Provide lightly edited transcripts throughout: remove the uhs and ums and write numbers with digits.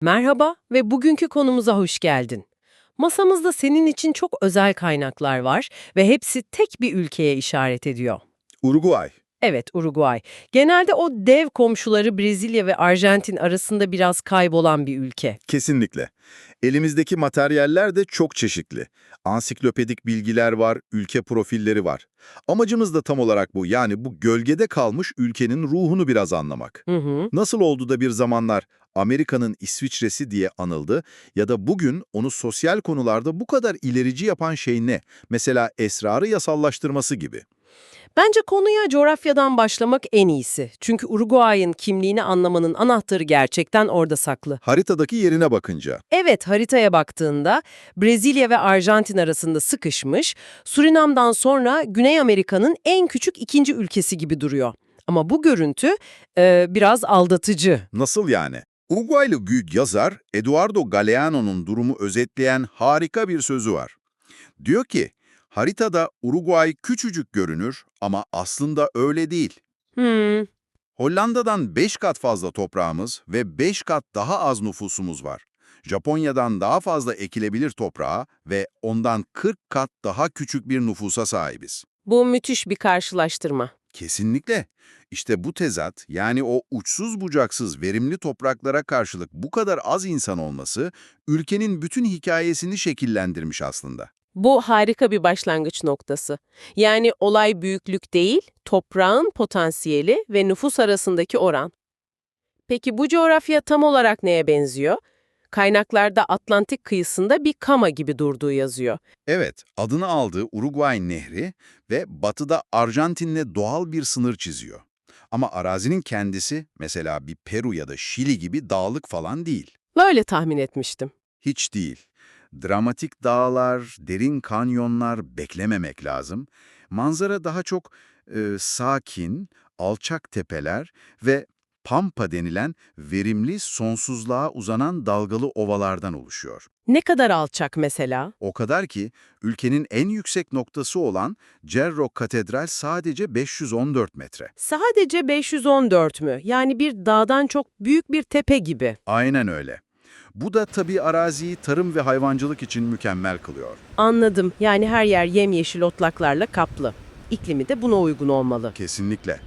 Merhaba ve bugünkü konumuza hoş geldin. Masamızda senin için çok özel kaynaklar var ve hepsi tek bir ülkeye işaret ediyor. Uruguay. Evet, Uruguay. Genelde o dev komşuları Brezilya ve Arjantin arasında biraz kaybolan bir ülke. Kesinlikle. Elimizdeki materyaller de çok çeşitli. Ansiklopedik bilgiler var, ülke profilleri var. Amacımız da tam olarak bu. Yani bu gölgede kalmış ülkenin ruhunu biraz anlamak. Hı hı. Nasıl oldu da bir zamanlar Amerika'nın İsviçre'si diye anıldı ya da bugün onu sosyal konularda bu kadar ilerici yapan şey ne? Mesela esrarı yasallaştırması gibi. Bence konuya coğrafyadan başlamak en iyisi. Çünkü Uruguay'ın kimliğini anlamanın anahtarı gerçekten orada saklı. Haritadaki yerine bakınca. Evet, haritaya baktığında Brezilya ve Arjantin arasında sıkışmış, Surinam'dan sonra Güney Amerika'nın en küçük ikinci ülkesi gibi duruyor. Ama bu görüntü biraz aldatıcı. Nasıl yani? Uruguaylı büyük yazar Eduardo Galeano'nun durumu özetleyen harika bir sözü var. Diyor ki, haritada Uruguay küçücük görünür ama aslında öyle değil. Hmm, Hollanda'dan 5 kat fazla toprağımız ve 5 kat daha az nüfusumuz var. Japonya'dan daha fazla ekilebilir toprağa ve ondan 40 kat daha küçük bir nüfusa sahibiz. bu müthiş bir karşılaştırma. Kesinlikle. İşte bu tezat, yani o uçsuz bucaksız verimli topraklara karşılık bu kadar az insan olması, ülkenin bütün hikayesini şekillendirmiş aslında. Bu harika bir başlangıç noktası. Yani olay büyüklük değil, toprağın potansiyeli ve nüfus arasındaki oran. Peki bu coğrafya tam olarak neye benziyor? Kaynaklarda Atlantik kıyısında bir kama gibi durduğu yazıyor. Evet, adını aldığı Uruguay Nehri ve batıda Arjantin'le doğal bir sınır çiziyor. Ama arazinin kendisi, mesela bir Peru ya da Şili gibi dağlık falan değil. Böyle tahmin etmiştim. Hiç değil. Dramatik dağlar, derin kanyonlar beklememek lazım. Manzara daha çok sakin, alçak tepeler ve pampa denilen verimli sonsuzluğa uzanan dalgalı ovalardan oluşuyor. Ne kadar alçak mesela? O kadar ki ülkenin en yüksek noktası olan Cerro Katedral sadece 514 metre. Sadece 514 mü? Yani bir dağdan çok büyük bir tepe gibi. Aynen öyle. Bu da tabii araziyi tarım ve hayvancılık için mükemmel kılıyor. Anladım. Yani her yer yemyeşil otlaklarla kaplı. İklimi de buna uygun olmalı. Kesinlikle.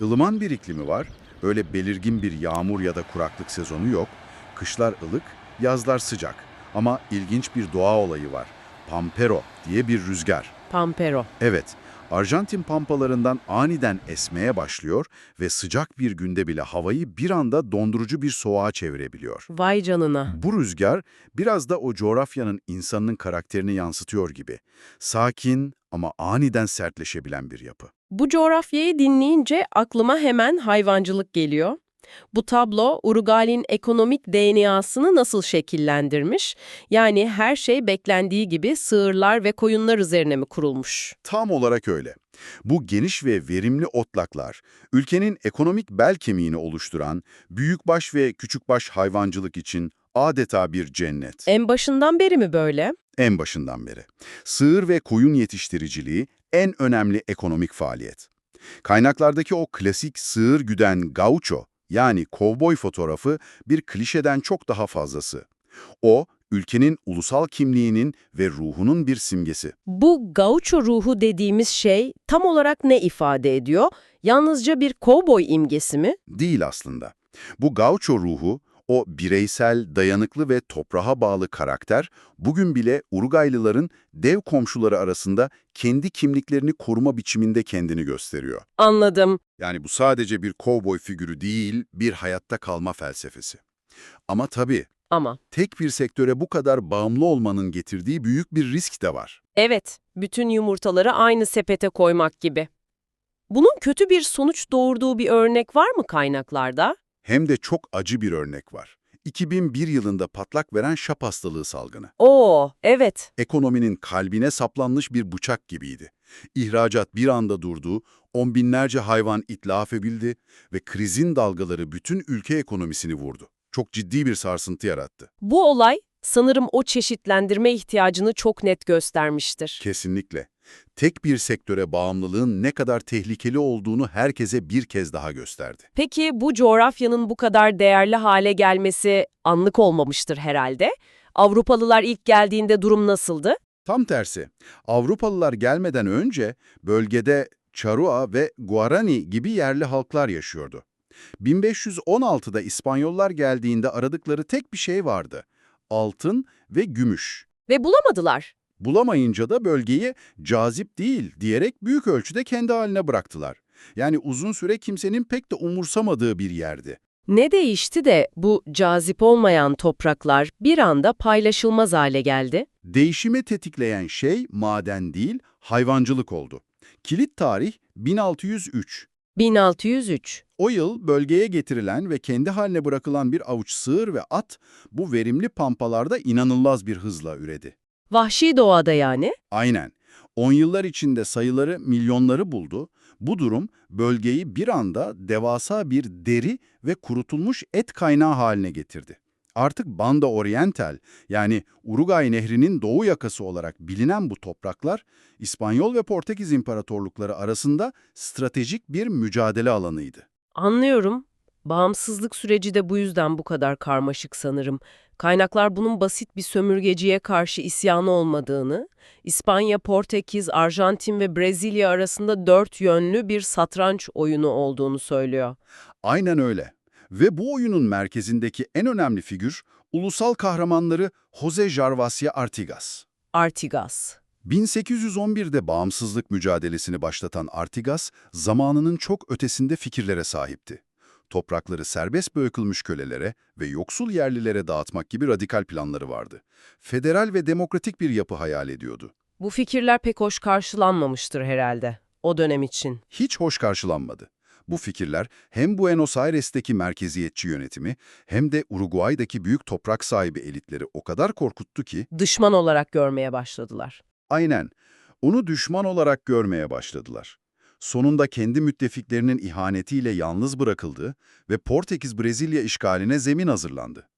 Ilıman bir iklimi var. Öyle belirgin bir yağmur ya da kuraklık sezonu yok. Kışlar ılık, yazlar sıcak. Ama ilginç bir doğa olayı var. Pampero diye bir rüzgar. Pampero. Evet, Arjantin pampalarından aniden esmeye başlıyor ve sıcak bir günde bile havayı bir anda dondurucu bir soğuğa çevirebiliyor. Vay canına. Bu rüzgar biraz da o coğrafyanın insanının karakterini yansıtıyor gibi. Sakin ama aniden sertleşebilen bir yapı. Bu coğrafyayı dinleyince aklıma hemen hayvancılık geliyor. Bu tablo Uruguay'ın ekonomik DNA'sını nasıl şekillendirmiş? Yani her şey beklendiği gibi sığırlar ve koyunlar üzerine mi kurulmuş? Tam olarak öyle. Bu geniş ve verimli otlaklar, ülkenin ekonomik bel kemiğini oluşturan büyükbaş ve küçükbaş hayvancılık için adeta bir cennet. En başından beri mi böyle? En başından beri. Sığır ve koyun yetiştiriciliği en önemli ekonomik faaliyet. Kaynaklardaki o klasik sığır güden gaucho, yani kovboy fotoğrafı bir klişeden çok daha fazlası. O, ülkenin ulusal kimliğinin ve ruhunun bir simgesi. Bu gaucho ruhu dediğimiz şey tam olarak ne ifade ediyor? Yalnızca bir kovboy imgesi mi? Değil aslında. Bu gaucho ruhu, o bireysel, dayanıklı ve toprağa bağlı karakter, bugün bile Uruguaylıların dev komşuları arasında kendi kimliklerini koruma biçiminde kendini gösteriyor. Anladım. Yani bu sadece bir kovboy figürü değil, bir hayatta kalma felsefesi. Ama tabii, Ama tek bir sektöre bu kadar bağımlı olmanın getirdiği büyük bir risk de var. evet, bütün yumurtaları aynı sepete koymak gibi. Bunun kötü bir sonuç doğurduğu bir örnek var mı kaynaklarda? Hem de çok acı bir örnek var. 2001 yılında patlak veren şap hastalığı salgını. Oo, evet. Ekonominin kalbine saplanmış bir bıçak gibiydi. İhracat bir anda durdu, on binlerce hayvan itlaf edildi ve krizin dalgaları bütün ülke ekonomisini vurdu. Çok ciddi bir sarsıntı yarattı. Bu olay sanırım o çeşitlendirme ihtiyacını çok net göstermiştir. Kesinlikle. Tek bir sektöre bağımlılığın ne kadar tehlikeli olduğunu herkese bir kez daha gösterdi. Peki bu coğrafyanın bu kadar değerli hale gelmesi anlık olmamıştır herhalde. Avrupalılar ilk geldiğinde durum nasıldı? Tam tersi, Avrupalılar gelmeden önce bölgede Charrua ve Guarani gibi yerli halklar yaşıyordu. 1516'da İspanyollar geldiğinde aradıkları tek bir şey vardı: altın ve gümüş. Ve bulamadılar. Bulamayınca da bölgeyi cazip değil diyerek büyük ölçüde kendi haline bıraktılar. Yani uzun süre kimsenin pek de umursamadığı bir yerdi. Ne değişti de bu cazip olmayan topraklar bir anda paylaşılmaz hale geldi? Değişimi tetikleyen şey maden değil, hayvancılık oldu. Kilit tarih 1603. 1603. O yıl bölgeye getirilen ve kendi haline bırakılan bir avuç sığır ve at bu verimli pampalarda inanılmaz bir hızla üredi. Vahşi doğada yani. Aynen. 10 yıllar içinde sayıları milyonları buldu. Bu durum bölgeyi bir anda devasa bir deri ve kurutulmuş et kaynağı haline getirdi. Artık Banda Oriental, yani Uruguay Nehri'nin doğu yakası olarak bilinen bu topraklar, İspanyol ve Portekiz imparatorlukları arasında stratejik bir mücadele alanıydı. Anlıyorum. Bağımsızlık süreci de bu yüzden bu kadar karmaşık sanırım. Kaynaklar bunun basit bir sömürgeciye karşı isyanı olmadığını, İspanya, Portekiz, Arjantin ve Brezilya arasında dört yönlü bir satranç oyunu olduğunu söylüyor. Aynen öyle. Ve bu oyunun merkezindeki en önemli figür, ulusal kahramanları José Gervasio Artigas. Artigas. 1811'de bağımsızlık mücadelesini başlatan Artigas, zamanının çok ötesinde fikirlere sahipti. Toprakları serbest bırakılmış kölelere ve yoksul yerlilere dağıtmak gibi radikal planları vardı. Federal ve demokratik bir yapı hayal ediyordu. Bu fikirler pek hoş karşılanmamıştır herhalde o dönem için. Hiç hoş karşılanmadı. Bu fikirler hem Buenos Aires'teki merkeziyetçi yönetimi hem de Uruguay'daki büyük toprak sahibi elitleri o kadar korkuttu ki, Düşman olarak görmeye başladılar. aynen, onu düşman olarak görmeye başladılar. Sonunda kendi müttefiklerinin ihanetiyle yalnız bırakıldı ve Portekiz-Brezilya işgaline zemin hazırlandı.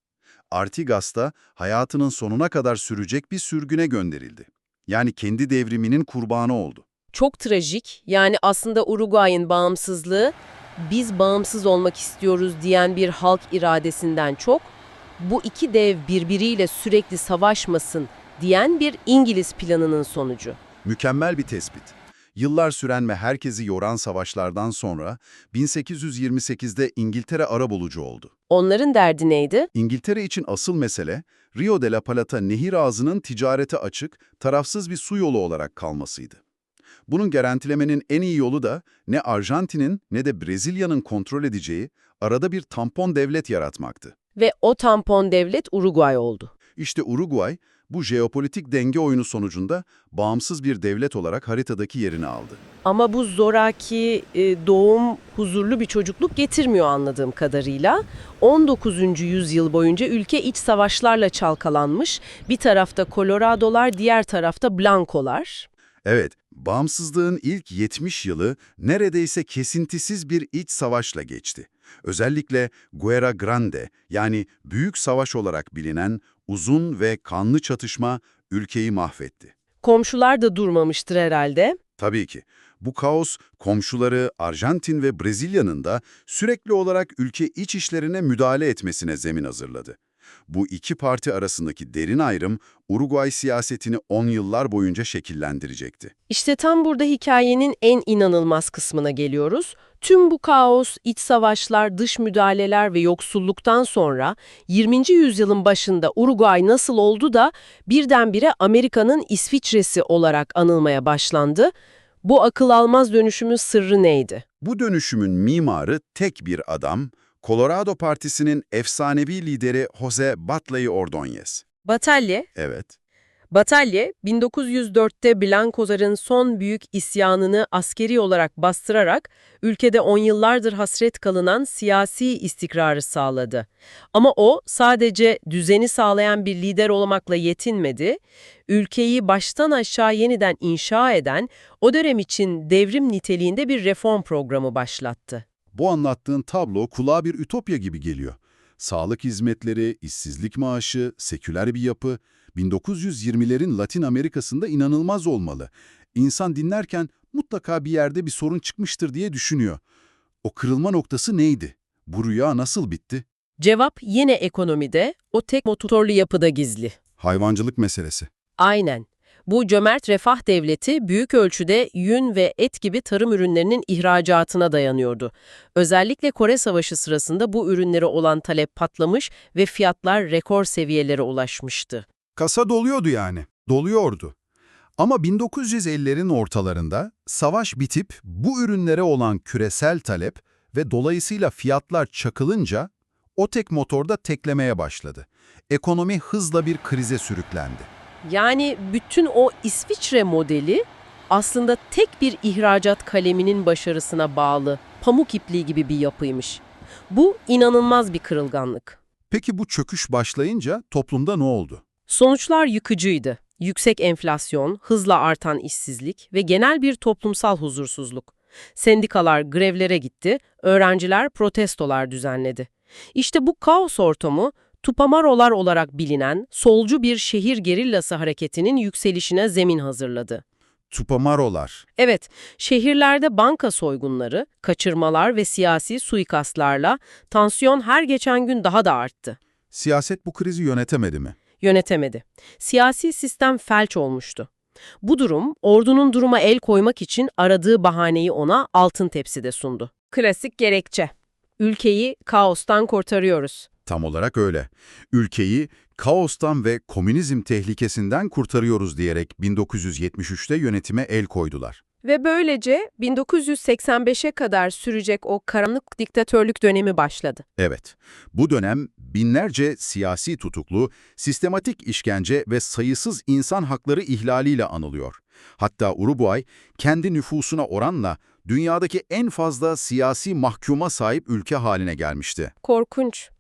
Artigas da hayatının sonuna kadar sürecek bir sürgüne gönderildi. Yani kendi devriminin kurbanı oldu. Çok trajik, yani aslında Uruguay'ın bağımsızlığı, biz bağımsız olmak istiyoruz diyen bir halk iradesinden çok, bu iki dev birbiriyle sürekli savaşmasın diyen bir İngiliz planının sonucu. Mükemmel bir tespit. Yıllar süren ve herkesi yoran savaşlardan sonra 1828'de İngiltere arabulucu oldu. Onların derdi neydi? İngiltere için asıl mesele, Rio de la Plata nehir ağzının ticarete açık, tarafsız bir su yolu olarak kalmasıydı. Bunun garantilemenin en iyi yolu da ne Arjantin'in ne de Brezilya'nın kontrol edeceği arada bir tampon devlet yaratmaktı. Ve o tampon devlet Uruguay oldu. İşte Uruguay, bu jeopolitik denge oyunu sonucunda bağımsız bir devlet olarak haritadaki yerini aldı. Ama bu zoraki doğum huzurlu bir çocukluk getirmiyor anladığım kadarıyla. 19. yüzyıl boyunca ülke iç savaşlarla çalkalanmış. Bir tarafta Coloradolar, diğer tarafta Blancolar. Evet, bağımsızlığın ilk 70 yılı neredeyse kesintisiz bir iç savaşla geçti. Özellikle Guerra Grande, yani Büyük Savaş olarak bilinen uzun ve kanlı çatışma ülkeyi mahvetti. Komşular da durmamıştır herhalde. Tabii ki. Bu kaos, komşuları Arjantin ve Brezilya'nın da sürekli olarak ülke iç işlerine müdahale etmesine zemin hazırladı. Bu iki parti arasındaki derin ayrım, Uruguay siyasetini 10 yıllar boyunca şekillendirecekti. İşte tam burada hikayenin en inanılmaz kısmına geliyoruz. Tüm bu kaos, iç savaşlar, dış müdahaleler ve yoksulluktan sonra 20. yüzyılın başında Uruguay nasıl oldu da birdenbire Amerika'nın İsviçre'si olarak anılmaya başlandı? Bu akıl almaz dönüşümün sırrı neydi? Bu dönüşümün mimarı tek bir adam, Colorado Partisi'nin efsanevi lideri José Batlley Ordóñez. Batalye, Evet. Batalye, 1904'te Blancosların son büyük isyanını askeri olarak bastırarak ülkede 10 yıllardır hasret kalınan siyasi istikrarı sağladı. Ama o sadece düzeni sağlayan bir lider olmakla yetinmedi, ülkeyi baştan aşağı yeniden inşa eden, o dönem için devrim niteliğinde bir reform programı başlattı. Bu anlattığın tablo kulağa bir ütopya gibi geliyor. Sağlık hizmetleri, işsizlik maaşı, seküler bir yapı, 1920'lerin Latin Amerika'sında inanılmaz olmalı. İnsan dinlerken mutlaka bir yerde bir sorun çıkmıştır diye düşünüyor. O kırılma noktası neydi? Bu rüya nasıl bitti? Cevap yine ekonomide, o tek motorlu yapıda gizli. Hayvancılık meselesi. Aynen. Bu cömert refah devleti büyük ölçüde yün ve et gibi tarım ürünlerinin ihracatına dayanıyordu. Özellikle Kore Savaşı sırasında bu ürünlere olan talep patlamış ve fiyatlar rekor seviyelere ulaşmıştı. Kasa doluyordu yani. Doluyordu. Ama 1950'lerin ortalarında savaş bitip bu ürünlere olan küresel talep ve dolayısıyla fiyatlar çakılınca o tek motorda teklemeye başladı. Ekonomi hızla bir krize sürüklendi. Yani bütün o İsviçre modeli aslında tek bir ihracat kaleminin başarısına bağlı, pamuk ipliği gibi bir yapıymış. Bu inanılmaz bir kırılganlık. Peki bu çöküş başlayınca toplumda ne oldu? Sonuçlar yıkıcıydı. Yüksek enflasyon, hızla artan işsizlik ve genel bir toplumsal huzursuzluk. Sendikalar grevlere gitti, öğrenciler protestolar düzenledi. İşte bu kaos ortamı, Tupamarolar olarak bilinen solcu bir şehir gerillası hareketinin yükselişine zemin hazırladı. Tupamarolar. Evet, şehirlerde banka soygunları, kaçırmalar ve siyasi suikastlarla tansiyon her geçen gün daha da arttı. Siyaset bu krizi yönetemedi mi? Yönetemedi. Siyasi sistem felç olmuştu. Bu durum, ordunun duruma el koymak için aradığı bahaneyi ona altın tepside sundu. Klasik gerekçe. Ülkeyi kaostan kurtarıyoruz. Tam olarak öyle. Ülkeyi kaostan ve komünizm tehlikesinden kurtarıyoruz diyerek 1973'te yönetime el koydular. Ve böylece 1985'e kadar sürecek o karanlık diktatörlük dönemi başladı. Evet, bu dönem binlerce siyasi tutuklu, sistematik işkence ve sayısız insan hakları ihlaliyle anılıyor. Hatta Uruguay, kendi nüfusuna oranla dünyadaki en fazla siyasi mahkuma sahip ülke haline gelmişti. Korkunç.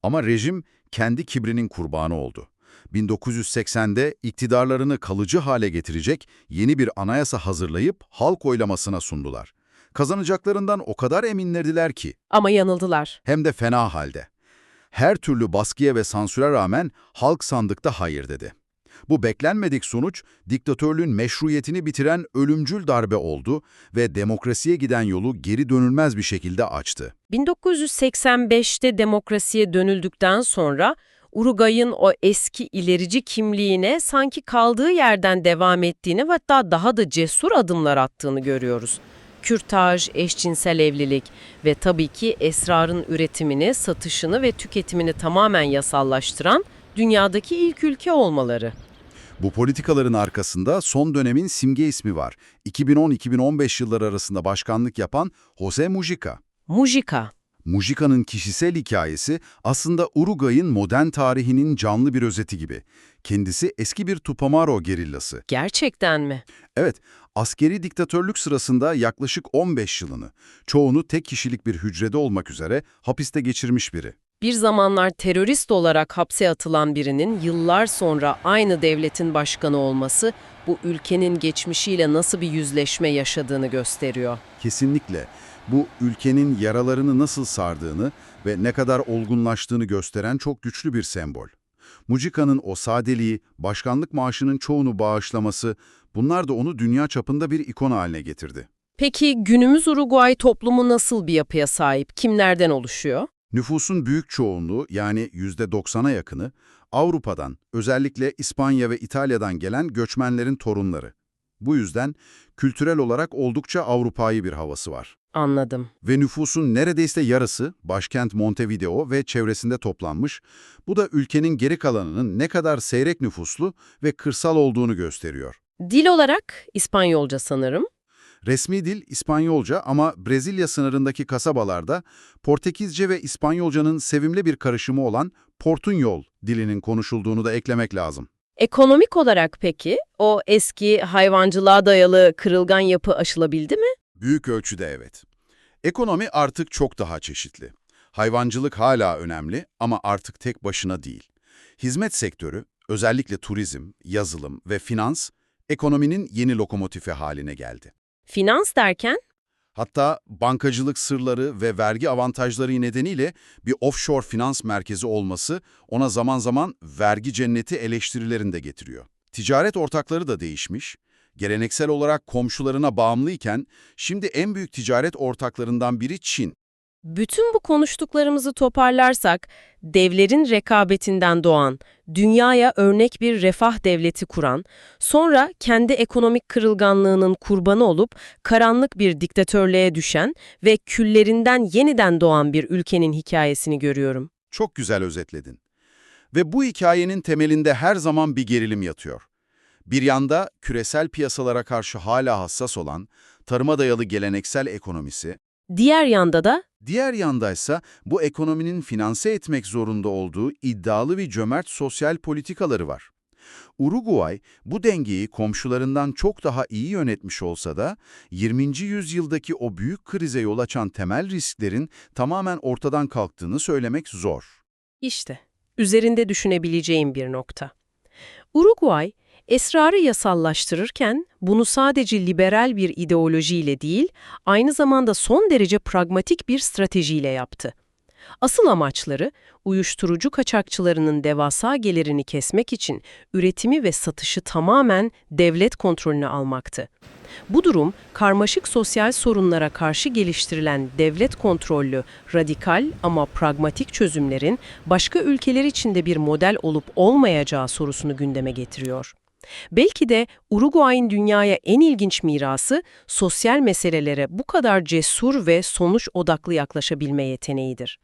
Ama rejim kendi kibrinin kurbanı oldu. 1980'de iktidarlarını kalıcı hale getirecek yeni bir anayasa hazırlayıp halk oylamasına sundular. Kazanacaklarından o kadar eminlerdiler ki, Ama yanıldılar. hem de fena halde. Her türlü baskıya ve sansüre rağmen halk sandıkta hayır dedi. Bu beklenmedik sonuç, diktatörlüğün meşruiyetini bitiren ölümcül darbe oldu ve demokrasiye giden yolu geri dönülmez bir şekilde açtı. 1985'te demokrasiye dönüldükten sonra Uruguay'ın o eski ilerici kimliğine sanki kaldığı yerden devam ettiğini ve hatta daha da cesur adımlar attığını görüyoruz. Kürtaj, eşcinsel evlilik ve tabii ki esrarın üretimini, satışını ve tüketimini tamamen yasallaştıran dünyadaki ilk ülke olmaları. Bu politikaların arkasında son dönemin simge ismi var. 2010-2015 yılları arasında başkanlık yapan José Mujica. Mujica. Mujica'nın kişisel hikayesi aslında Uruguay'ın modern tarihinin canlı bir özeti gibi. Kendisi eski bir Tupamaro gerillası. Gerçekten mi? Evet, askeri diktatörlük sırasında yaklaşık 15 yılını, çoğunu tek kişilik bir hücrede olmak üzere hapiste geçirmiş biri. Bir zamanlar terörist olarak hapse atılan birinin yıllar sonra aynı devletin başkanı olması bu ülkenin geçmişiyle nasıl bir yüzleşme yaşadığını gösteriyor. Kesinlikle bu ülkenin yaralarını nasıl sardığını ve ne kadar olgunlaştığını gösteren çok güçlü bir sembol. Mujica'nın o sadeliği, başkanlık maaşının çoğunu bağışlaması, bunlar da onu dünya çapında bir ikon haline getirdi. Peki günümüz Uruguay toplumu nasıl bir yapıya sahip? Kimlerden oluşuyor? Nüfusun büyük çoğunluğu yani %90'a yakını Avrupa'dan, özellikle İspanya ve İtalya'dan gelen göçmenlerin torunları. Bu yüzden kültürel olarak oldukça Avrupa'yı bir havası var. Anladım. Ve nüfusun neredeyse yarısı başkent Montevideo ve çevresinde toplanmış. Bu da ülkenin geri kalanının ne kadar seyrek nüfuslu ve kırsal olduğunu gösteriyor. Dil olarak İspanyolca sanırım. Resmi dil İspanyolca ama Brezilya sınırındaki kasabalarda Portekizce ve İspanyolcanın sevimli bir karışımı olan Portunyol dilinin konuşulduğunu da eklemek lazım. Ekonomik olarak peki o eski hayvancılığa dayalı kırılgan yapı aşılabildi mi? Büyük ölçüde evet. Ekonomi artık çok daha çeşitli. Hayvancılık hala önemli ama artık tek başına değil. Hizmet sektörü, özellikle turizm, yazılım ve finans, ekonominin yeni lokomotifi haline geldi. Finans derken? Hatta bankacılık sırları ve vergi avantajları nedeniyle bir offshore finans merkezi olması ona zaman zaman vergi cenneti eleştirilerini de getiriyor. Ticaret ortakları da değişmiş. Geleneksel olarak komşularına bağımlıyken şimdi en büyük ticaret ortaklarından biri Çin. Bütün bu konuştuklarımızı toparlarsak, devlerin rekabetinden doğan, dünyaya örnek bir refah devleti kuran, sonra kendi ekonomik kırılganlığının kurbanı olup karanlık bir diktatörlüğe düşen ve küllerinden yeniden doğan bir ülkenin hikayesini görüyorum. Çok güzel özetledin. Ve bu hikayenin temelinde her zaman bir gerilim yatıyor. Bir yanda küresel piyasalara karşı hala hassas olan, tarıma dayalı geleneksel ekonomisi, Diğer yanda da diğer yandaysa bu ekonominin finanse etmek zorunda olduğu iddialı ve cömert sosyal politikaları var. Uruguay bu dengeyi komşularından çok daha iyi yönetmiş olsa da 20. yüzyıldaki o büyük krize yol açan temel risklerin tamamen ortadan kalktığını söylemek zor. İşte, üzerinde düşünebileceğim bir nokta. Uruguay, esrarı yasallaştırırken bunu sadece liberal bir ideolojiyle değil, aynı zamanda son derece pragmatik bir stratejiyle yaptı. Asıl amaçları, uyuşturucu kaçakçılarının devasa gelirini kesmek için üretimi ve satışı tamamen devlet kontrolüne almaktı. Bu durum, karmaşık sosyal sorunlara karşı geliştirilen devlet kontrollü, radikal ama pragmatik çözümlerin başka ülkeler için de bir model olup olmayacağı sorusunu gündeme getiriyor. Belki de Uruguay'ın dünyaya en ilginç mirası, sosyal meselelere bu kadar cesur ve sonuç odaklı yaklaşabilme yeteneğidir.